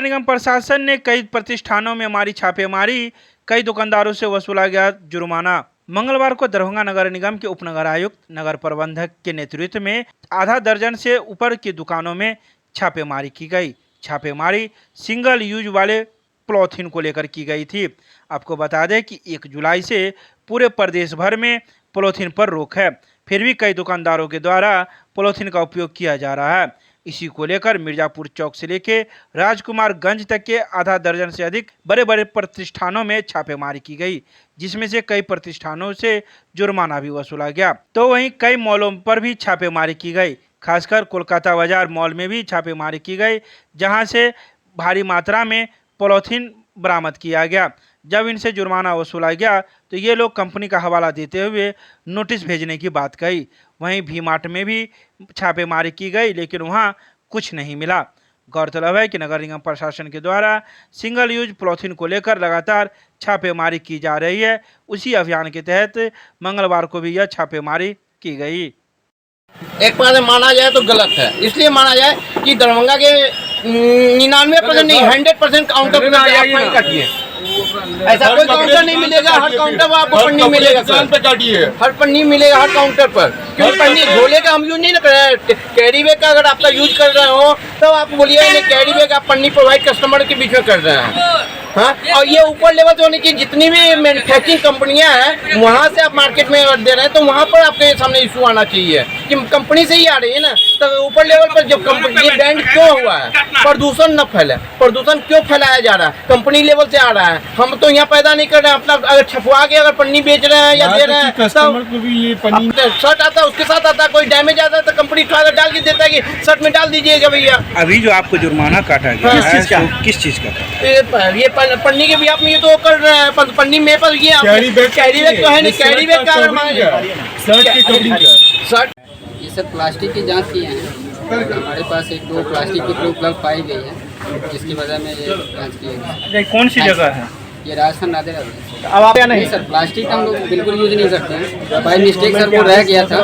निगम प्रशासन ने कई प्रतिष्ठानों में मारी छापेमारी, कई दुकानदारों से वसूला गया जुर्माना। मंगलवार को दरभंगा नगर निगम के उपनगर आयुक्त, नगर प्रबंधक के नेतृत्व में आधा दर्जन से ऊपर की दुकानों में छापेमारी की गई। छापेमारी सिंगल यूज वाले पॉलीथीन को लेकर की गई थी। आपको बता दें कि 1 जुलाई से पूरे प्रदेश भर में पॉलीथीन पर रोक है, फिर भी कई दुकानदारों के द्वारा पॉलीथीन का उपयोग किया जा रहा है। इसी को लेकर मिर्जापुर चौक से लेकर राजकुमारगंज तक के आधा दर्जन से अधिक बड़े बड़े प्रतिष्ठानों में छापेमारी की गई, जिसमें से कई प्रतिष्ठानों से जुर्माना भी वसूला गया। तो वहीं कई मॉलों पर भी छापेमारी की गई, खासकर कोलकाता बाजार मॉल में भी छापेमारी की गई, जहां से भारी मात्रा में पॉलीथीन बरामद किया गया। जब इनसे जुर्माना वसूला गया तो ये लोग कंपनी का हवाला देते हुए नोटिस भेजने की बात कही। वहीं वी मार्ट में भी छापेमारी की गई, लेकिन वहां कुछ नहीं मिला। गौरतलब है कि नगर निगम प्रशासन के द्वारा सिंगल यूज पॉलीथीन को लेकर लगातार छापेमारी की जा रही है। उसी अभियान के तहत मंगलवार को भी यह छापेमारी की गई। एक बार माना जाए तो गलत है, इसलिए माना जाए कि दरभंगा के 99% नहीं 100% काउंटर पे फाइन काटिए। ऐसा कोई काउंटर नहीं मिलेगा, हर काउंटर पर आपको पन्नी मिलेगा सर, हर पन्नी मिलेगा हर काउंटर पर। क्योंकि पन्नी झोले का हम यूज नहीं कर रहे हैं, कैरी बैग का अगर आपका यूज कर रहे हो तो आप बोलिए नहीं, कैरी बैग आप पन्नी प्रोवाइड कस्टमर के बीच में कर रहे हैं। हाँ, और ये ऊपर लेवल से होने की जितनी भी मैन्युफैक्चरिंग कंपनियां हैं वहाँ से आप मार्केट में दे रहे हैं, तो वहाँ पर आपके सामने इशू आना चाहिए कि कंपनी से ही आ रही है ना। तो ऊपर लेवल पर जब कंपनी ये बैंड क्यों हुआ है, प्रदूषण न फैले, प्रदूषण क्यों फैलाया जा रहा है, कंपनी लेवल से आ रहा है। हम तो यहाँ पैदा नहीं कर रहे हैं, अपना अगर छपवा के अगर पन्नी बेच रहे हैं या दे रहे हैं, कस्टमर को भी ये पन्नी शर्ट आता है उसके साथ आता है, कोई डैमेज आता है तो कंपनी डाल के देता है कि शर्ट में डाल दीजिएगा भैया। अभी जो आपको जुर्माना काटा गया किस चीज का? ये पन्नी के भी आप ये तो कर रहे हैं, पन्नी में पर ये कैरी बैग तो है नहीं, कैरी बैग का अगर शर्ट की कवरिंग का शर्ट ये सब प्लास्टिक की जांच किए हैं। हमारे पास 1-2 प्लास्टिक की प्रूफ उपलब्ध पाई गई है, जिसकी वजह में ये जांच की गई। कौन सी जगह है? ये राजस्थान नादेरा है। अब आप नहीं सर, प्लास्टिक हम लोग बिल्कुल यूज नहीं करते हैं। बाई मिस्टेक सर वो रह गया था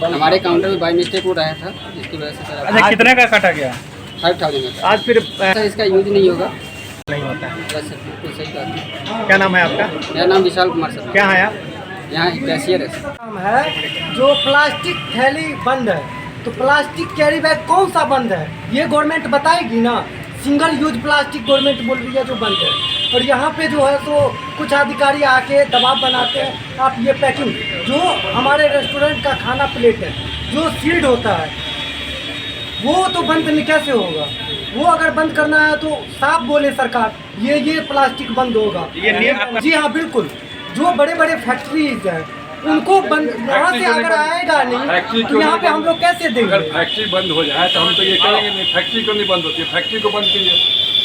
हमारे काउंटर में, बाई मिस्टेक वो रहा था, इसकी वजह से सर। अच्छा, कितने का काटा गया? 5000 आज फिर सर इसका यूज नहीं होगा, नहीं होता है। बस सर बिल्कुल सही बात है। क्या नाम है आपका? मेरा नाम विशाल कुमार सर। क्या है आप? यहाँ कैशियर है सर। काम है जो प्लास्टिक थैली बंद है, तो प्लास्टिक कैरी बैग कौन सा बंद है ये गवर्नमेंट बताएगी ना। सिंगल यूज प्लास्टिक गवर्नमेंट बोल रही है जो बंद है, और यहाँ पे जो है तो कुछ अधिकारी आके दबाव बनाते हैं। आप ये पैकिंग जो हमारे रेस्टोरेंट का खाना प्लेट है जो सील्ड होता है वो तो बंद नहीं कैसे होगा। वो अगर बंद करना है तो साफ बोले सरकार ये प्लास्टिक बंद होगा। जी हाँ बिल्कुल, जो बड़े बड़े फैक्ट्रीज हैं उनको बंद, यहाँ से अगर आएगा नहीं तो यहाँ पे हम लोग कैसे देंगे। अगर फैक्ट्री बंद हो जाए तो हम तो ये करेंगे नहीं, फैक्ट्री क्यों नहीं बंद होती है? फैक्ट्री को बंद कीजिए।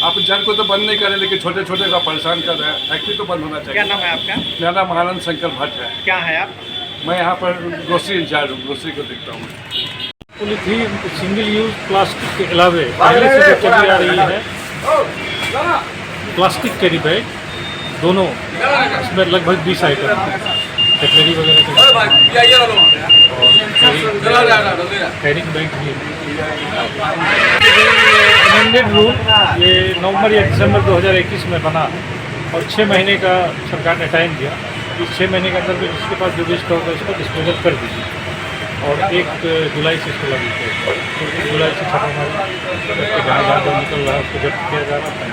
आप जन को तो बंद नहीं करें, लेकिन छोटे छोटे का परेशान कर रहे हैं। फैक्ट्री तो बंद होना चाहिए। क्या नाम है आपका? मेरा नाम आनंद शंकर भट्ट है। क्या है आप? मैं यहाँ पर ग्रोसरी इंचार्ज हूँ, ग्रोसरी को देखता हूँ। पॉलीथीन सिंगल यूज प्लास्टिक के अलावे पहले से जो चली आ रही है प्लास्टिक कैरी बैग दोनों, इसमें लगभग 20 आइटम कटलरी वगैरह कैरिंग बैग भी। अमेंडेड रूल ये नवंबर या दिसंबर 2021 में बना और 6 महीने का सरकार ने टाइम दिया। इस 6 महीने के अंदर में जिसके पास जो भी स्टॉक है उसको डिस्पोजल कर दीजिए, और 1 जुलाई से इसको लागू किया। तो 1 जुलाई से छापामारी जहाँ जो निकल रहा है उसको जब्त किया जा रहा है।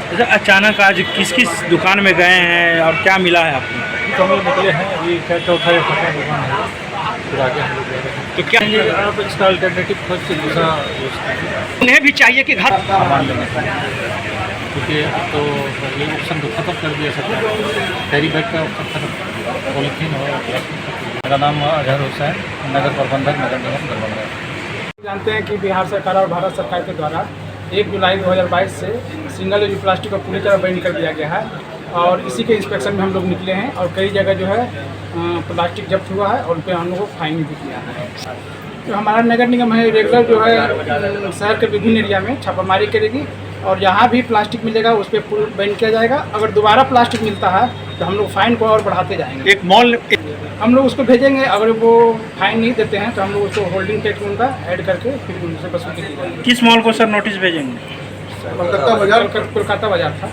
अच्छा, अचानक आज किस किस दुकान में गए हैं और क्या मिला है आपको? तो हम लोग निकले हैं, अभी चौथा या छठा दुकान है, फिर आगे हम लोग तो क्या आप इसका अल्टरनेटिव खोज से दूसरा यूज़ कीजिए। उन्हें भी चाहिए कि घर सामान लेने का, क्योंकि अब तो ये ऑप्शन तो खत्म कर दिया सकता, कैरी बैग का ऑप्शन खत्म कर दिया, पॉलीथीन और प्लास्टिक। मेरा नाम अजहर हुसैन, नगर प्रबंधक, नगर निगम दरभंगा। जानते हैं कि बिहार सरकार और भारत सरकार के द्वारा 1 जुलाई 2022 से सिंगल यूज प्लास्टिक को पूरी तरह बैन कर दिया गया है, और इसी के इंस्पेक्शन में हम लोग निकले हैं और कई जगह जो है प्लास्टिक जब्त हुआ है और उन पर हम लोग को फाइन भी किया है। तो हमारा नगर निगम है रेगुलर जो है शहर के विभिन्न एरिया में छापामारी करेगी, और जहाँ भी प्लास्टिक मिलेगा उस पर बैन किया जाएगा। अगर दोबारा प्लास्टिक मिलता है तो हम लोग फाइन को और बढ़ाते जाएंगे। एक मॉल हम लोग उसको भेजेंगे, अगर वो फाइन नहीं देते हैं तो हम लोग उसको होल्डिंग टैक्स उनका ऐड करके फिर उनसे वसूली की जाएगी। किस मॉल को सर नोटिस भेजेंगे? कोलकाता बाजार कोलकाता बाजार था।